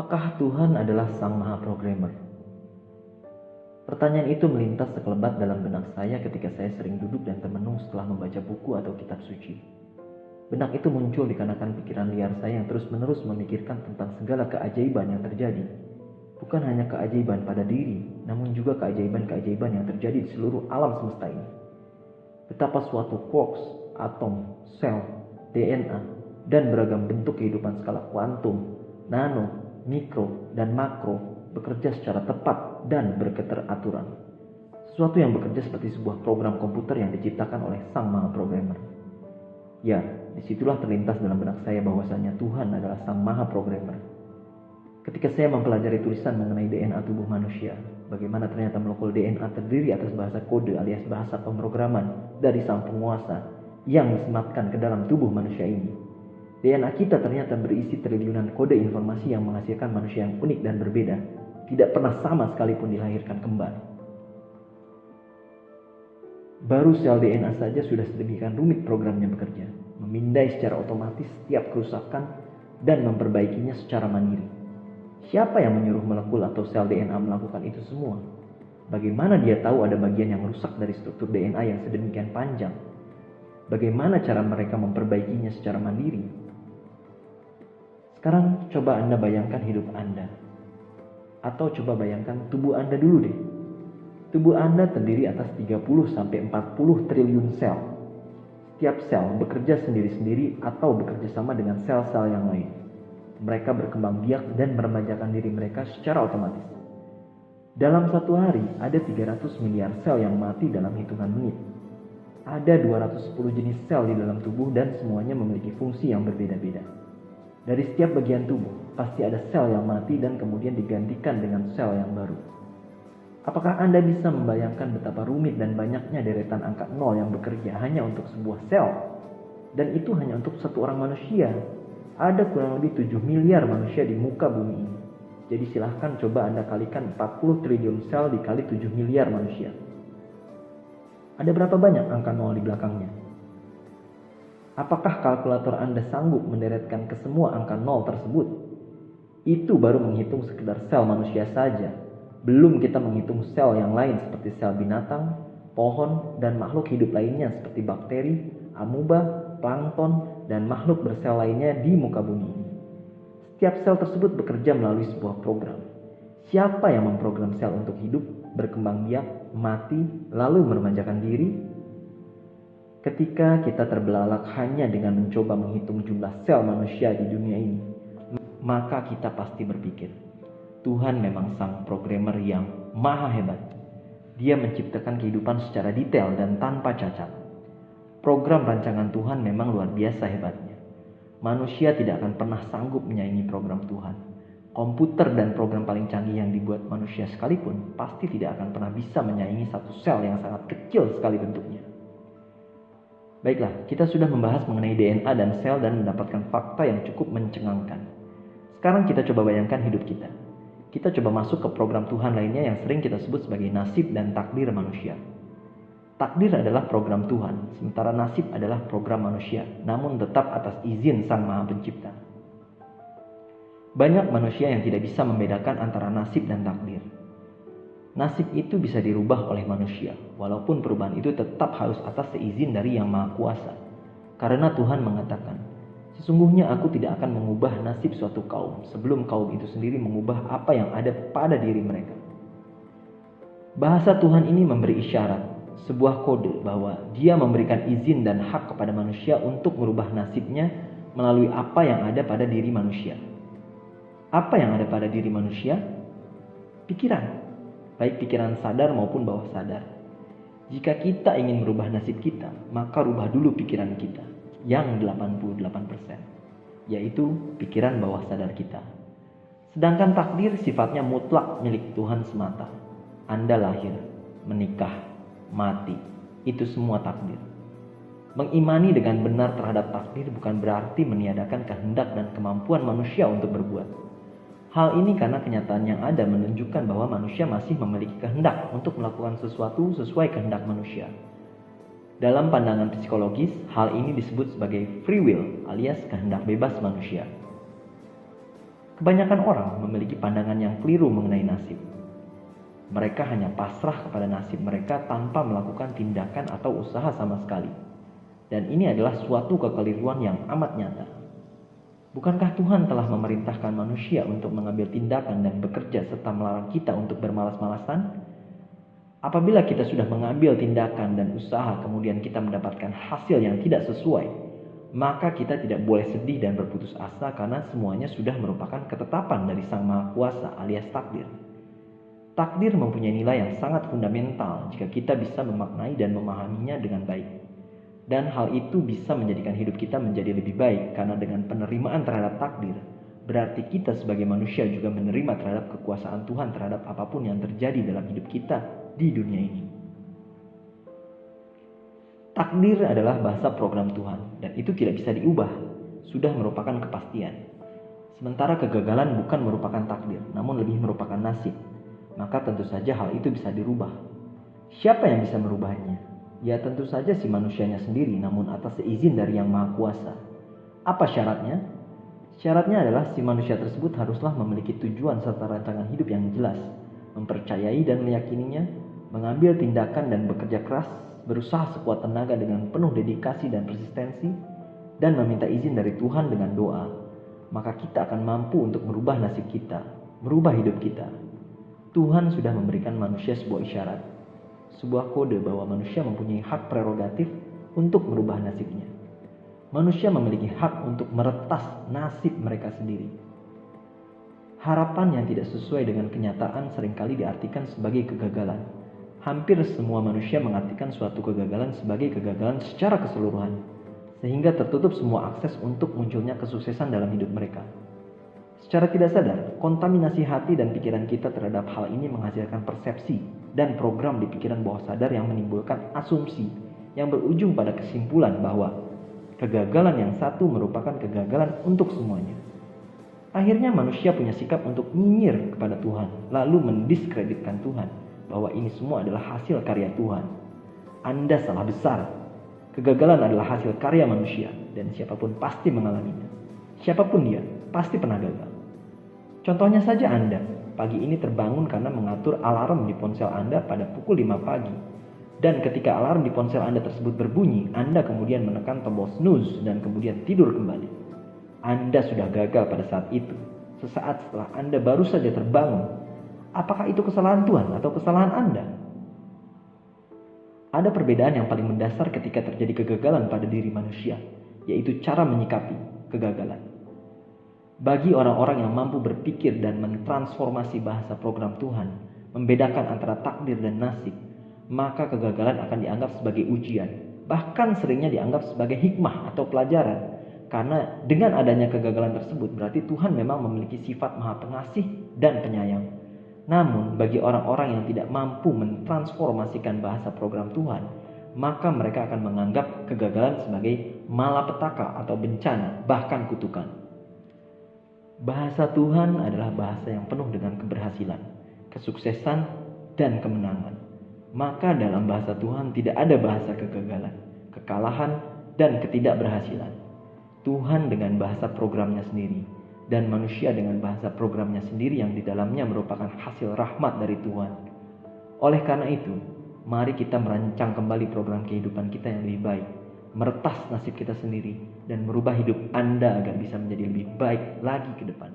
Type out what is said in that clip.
Apakah Tuhan adalah Sang Maha Programmer? Pertanyaan itu melintas sekelebat dalam benak saya ketika saya sering duduk dan termenung setelah membaca buku atau kitab suci. Benak itu muncul dikarenakan pikiran liar saya yang terus-menerus memikirkan tentang segala keajaiban yang terjadi. Bukan hanya keajaiban pada diri, namun juga keajaiban-keajaiban yang terjadi di seluruh alam semesta ini. Betapa suatu quarks, atom, sel, DNA, dan beragam bentuk kehidupan skala kuantum, nano, mikro, dan makro bekerja secara tepat dan berketeraturan. Sesuatu yang bekerja seperti sebuah program komputer yang diciptakan oleh Sang Maha Programmer. Ya, disitulah terlintas dalam benak saya bahwasanya Tuhan adalah Sang Maha Programmer. Ketika saya mempelajari tulisan mengenai DNA tubuh manusia, bagaimana ternyata molekul DNA terdiri atas bahasa kode alias bahasa pemrograman dari Sang Penguasa yang disematkan ke dalam tubuh manusia ini. DNA kita ternyata berisi triliunan kode informasi yang menghasilkan manusia yang unik dan berbeda, tidak pernah sama sekalipun dilahirkan kembali. Baru sel DNA saja sudah sedemikian rumit programnya bekerja, memindai secara otomatis setiap kerusakan dan memperbaikinya secara mandiri. Siapa yang menyuruh molekul atau sel DNA melakukan itu semua? Bagaimana dia tahu ada bagian yang rusak dari struktur DNA yang sedemikian panjang? Bagaimana cara mereka memperbaikinya secara mandiri? Sekarang coba Anda bayangkan hidup Anda. Atau coba bayangkan tubuh Anda dulu deh. Tubuh Anda terdiri atas 30-40 triliun sel. Setiap sel bekerja sendiri-sendiri atau bekerja sama dengan sel-sel yang lain. Mereka berkembang biak dan meremajakan diri mereka secara otomatis. Dalam satu hari, ada 300 miliar sel yang mati dalam hitungan menit. Ada 210 jenis sel di dalam tubuh dan semuanya memiliki fungsi yang berbeda-beda. Dari setiap bagian tubuh, pasti ada sel yang mati dan kemudian digantikan dengan sel yang baru. Apakah Anda bisa membayangkan betapa rumit dan banyaknya deretan angka 0 yang bekerja hanya untuk sebuah sel? Dan itu hanya untuk satu orang manusia. Ada kurang lebih 7 miliar manusia di muka bumi ini. Jadi silahkan coba Anda kalikan 40 triliun sel dikali 7 miliar manusia. Ada berapa banyak angka 0 di belakangnya? Apakah kalkulator Anda sanggup menderetkan ke semua angka 0 tersebut? Itu baru menghitung sekedar sel manusia saja. Belum kita menghitung sel yang lain seperti sel binatang, pohon, dan makhluk hidup lainnya seperti bakteri, amuba, plankton, dan makhluk bersel lainnya di muka bumi ini. Setiap sel tersebut bekerja melalui sebuah program. Siapa yang memprogram sel untuk hidup, berkembang biak, mati, lalu meremajakan diri? Ketika kita terbelalak hanya dengan mencoba menghitung jumlah sel manusia di dunia ini, maka kita pasti berpikir, Tuhan memang Sang Programmer yang maha hebat. Dia menciptakan kehidupan secara detail dan tanpa cacat. Program rancangan Tuhan memang luar biasa hebatnya. Manusia tidak akan pernah sanggup menyaingi program Tuhan. Komputer dan program paling canggih yang dibuat manusia sekalipun pasti tidak akan pernah bisa menyaingi satu sel yang sangat kecil sekali bentuknya. Baiklah, kita sudah membahas mengenai DNA dan sel dan mendapatkan fakta yang cukup mencengangkan. Sekarang kita coba bayangkan hidup kita. Kita coba masuk ke program Tuhan lainnya yang sering kita sebut sebagai nasib dan takdir manusia. Takdir adalah program Tuhan, sementara nasib adalah program manusia, namun tetap atas izin Sang Maha Pencipta. Banyak manusia yang tidak bisa membedakan antara nasib dan takdir. Nasib itu bisa dirubah oleh manusia, walaupun perubahan itu tetap harus atas seizin dari Yang Maha Kuasa. Karena Tuhan mengatakan, sesungguhnya aku tidak akan mengubah nasib suatu kaum sebelum kaum itu sendiri mengubah apa yang ada pada diri mereka. Bahasa Tuhan ini memberi isyarat, sebuah kode bahwa Dia memberikan izin dan hak kepada manusia untuk merubah nasibnya melalui apa yang ada pada diri manusia. Apa yang ada pada diri manusia? Pikiran. Baik pikiran sadar maupun bawah sadar. Jika kita ingin merubah nasib kita, maka rubah dulu pikiran kita yang 88%, yaitu pikiran bawah sadar kita. Sedangkan takdir sifatnya mutlak milik Tuhan semata. Anda lahir, menikah, mati, itu semua takdir. Mengimani dengan benar terhadap takdir bukan berarti meniadakan kehendak dan kemampuan manusia untuk berbuat. Hal ini karena kenyataan yang ada menunjukkan bahwa manusia masih memiliki kehendak untuk melakukan sesuatu sesuai kehendak manusia. Dalam pandangan psikologis, hal ini disebut sebagai free will alias kehendak bebas manusia. Kebanyakan orang memiliki pandangan yang keliru mengenai nasib. Mereka hanya pasrah kepada nasib mereka tanpa melakukan tindakan atau usaha sama sekali. Dan ini adalah suatu kekeliruan yang amat nyata. Bukankah Tuhan telah memerintahkan manusia untuk mengambil tindakan dan bekerja serta melarang kita untuk bermalas-malasan? Apabila kita sudah mengambil tindakan dan usaha kemudian kita mendapatkan hasil yang tidak sesuai, maka kita tidak boleh sedih dan berputus asa karena semuanya sudah merupakan ketetapan dari Sang Maha Kuasa alias takdir. Takdir mempunyai nilai yang sangat fundamental jika kita bisa memaknai dan memahaminya dengan baik. Dan hal itu bisa menjadikan hidup kita menjadi lebih baik karena dengan penerimaan terhadap takdir, berarti kita sebagai manusia juga menerima terhadap kekuasaan Tuhan terhadap apapun yang terjadi dalam hidup kita di dunia ini. Takdir adalah bahasa program Tuhan dan itu tidak bisa diubah, sudah merupakan kepastian. Sementara kegagalan bukan merupakan takdir, namun lebih merupakan nasib. Maka tentu saja hal itu bisa dirubah. Siapa yang bisa merubahnya? Ya tentu saja si manusianya sendiri, namun atas seizin dari Yang Maha Kuasa. Apa syaratnya? Syaratnya adalah si manusia tersebut haruslah memiliki tujuan serta rancangan hidup yang jelas, mempercayai dan meyakininya, mengambil tindakan dan bekerja keras, berusaha sekuat tenaga dengan penuh dedikasi dan persistensi, dan meminta izin dari Tuhan dengan doa. Maka kita akan mampu untuk merubah nasib kita, merubah hidup kita. Tuhan sudah memberikan manusia sebuah isyarat, sebuah kode bahwa manusia mempunyai hak prerogatif untuk merubah nasibnya. Manusia memiliki hak untuk meretas nasib mereka sendiri. Harapan yang tidak sesuai dengan kenyataan seringkali diartikan sebagai kegagalan. Hampir semua manusia mengartikan suatu kegagalan sebagai kegagalan secara keseluruhan, sehingga tertutup semua akses untuk munculnya kesuksesan dalam hidup mereka. Secara tidak sadar, kontaminasi hati dan pikiran kita terhadap hal ini menghasilkan persepsi dan program di pikiran bawah sadar yang menimbulkan asumsi yang berujung pada kesimpulan bahwa kegagalan yang satu merupakan kegagalan untuk semuanya. Akhirnya manusia punya sikap untuk nyinyir kepada Tuhan, lalu mendiskreditkan Tuhan bahwa ini semua adalah hasil karya Tuhan. Anda salah besar. Kegagalan adalah hasil karya manusia dan siapapun pasti mengalaminya. Siapapun dia, pasti pernah gagal. Contohnya saja Anda, pagi ini terbangun karena mengatur alarm di ponsel Anda pada pukul 5 pagi. Dan ketika alarm di ponsel Anda tersebut berbunyi, Anda kemudian menekan tombol snooze dan kemudian tidur kembali. Anda sudah gagal pada saat itu, sesaat setelah Anda baru saja terbangun. Apakah itu kesalahan Tuhan atau kesalahan Anda? Ada perbedaan yang paling mendasar ketika terjadi kegagalan pada diri manusia, yaitu cara menyikapi kegagalan. Bagi orang-orang yang mampu berpikir dan mentransformasi bahasa program Tuhan, membedakan antara takdir dan nasib, maka kegagalan akan dianggap sebagai ujian, bahkan seringnya dianggap sebagai hikmah atau pelajaran. Karena dengan adanya kegagalan tersebut berarti Tuhan memang memiliki sifat Maha Pengasih dan Penyayang. Namun bagi orang-orang yang tidak mampu mentransformasikan bahasa program Tuhan, maka mereka akan menganggap kegagalan sebagai malapetaka atau bencana, bahkan kutukan. Bahasa Tuhan adalah bahasa yang penuh dengan keberhasilan, kesuksesan, dan kemenangan. Maka dalam bahasa Tuhan tidak ada bahasa kegagalan, kekalahan, dan ketidakberhasilan. Tuhan dengan bahasa programnya sendiri, dan manusia dengan bahasa programnya sendiri yang di dalamnya merupakan hasil rahmat dari Tuhan. Oleh karena itu, mari kita merancang kembali program kehidupan kita yang lebih baik, meretas nasib kita sendiri, dan merubah hidup Anda agar bisa menjadi lebih baik lagi ke depan.